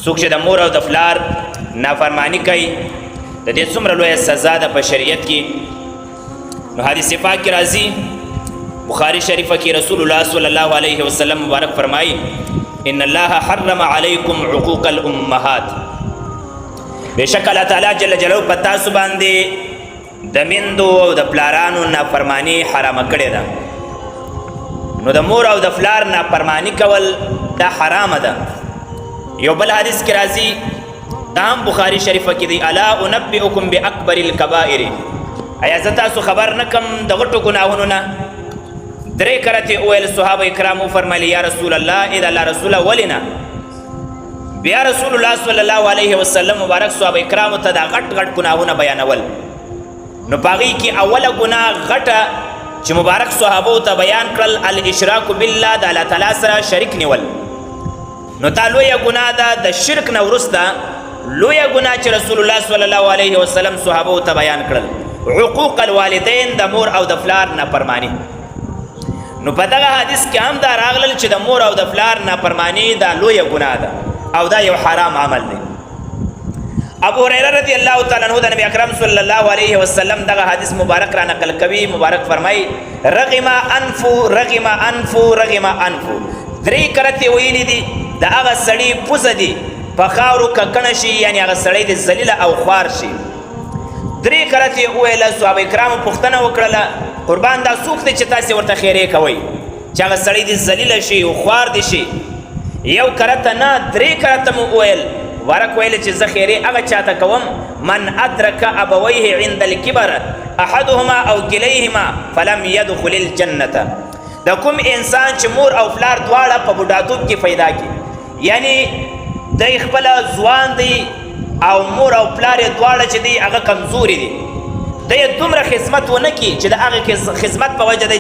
څوک چې د مور او د پلار نافرمانی کوي د دې څومره لویه سزا ده په شریعت کې. نو حدیث پاک کې راځي بخاری شریفه کې رسول الله صلی الله علیه وسلم مبارک فرمایي ان الله حرم علیکم عقوق الامهات، بشک الله تعالی جل جلاله په تاسو باندې د میندو او د پلارانو نافرمانی حرام کړې ده. نو د مور او د پلار نافرمانی کول دا حرام ده. یو بل حدیث کې راځي دا هم بخاری شریفه کې دی الا انبئکم باکبر الکبائر، ایا زه تاسو خبر نه کم د غټو ګناهونو نه؟ درې کرته ویل صحابه کرامو فرمایلی یا رسول الله اذا لا رسول ولنا. بیا رسول الله صلی الله علیه وسلم مبارک صحابه کرامو ته دا غټ غټ ګناهونه بیانول. نو پاغي کې اوله ګناه غټه چې مبارک صحابو ته بیان کړل الاشراک بالله، د الله تعالی سره شریک نیول. نو دا لویه ګناه ده د شرک نه وروسته لویه ګناه چې رسول الله صلی الله علیه وسلم صحابو ته بیان کړل عقوق الوالدین، د مور او د پلار نافرمانی. نو په دغه حدیث کې هم دا راغلل چې د مور او د پلار نافرمانی دا لویه ګناه ده او دا یو حرام عمل دی. ابو هريره رضی الله تعالی عنہ د نبی اکرم صلی الله علیه وسلم دغه حدیث مبارک را نقل کوي. مبارک فرمای رغم انفو رغم انفو رغم انفو، درې کرته ویلی دي د هغه سړی پوزه دي په خاورو ککړه شي، یعنی هغه سړی د ذلیله او خوار شي. درې کرته ویله صحابه کرامو پوښتنه وکړله قربان دا څوک دی چې تاسې ورته خیرې کوئ چې هغه سړی دې ذلیله شي او خوار دي شي؟ یو کرته نه درې کرته مو وویل. ورک ویل چې زه خیرې هغه چاته کوم من ادرک ابویه عند الکبر احدهما او کلیهما فلم يدخل الجنه، د کوم انسان چې مور او پلار دواړه په بوډاتوب کې پیدا کړي، یعنی دی خپل ځوان دی او مور او پلار دواړه چې دی هغه کمزوري دي، دی دومره خدمت ونه کړي چې د هغې خدمت په وجه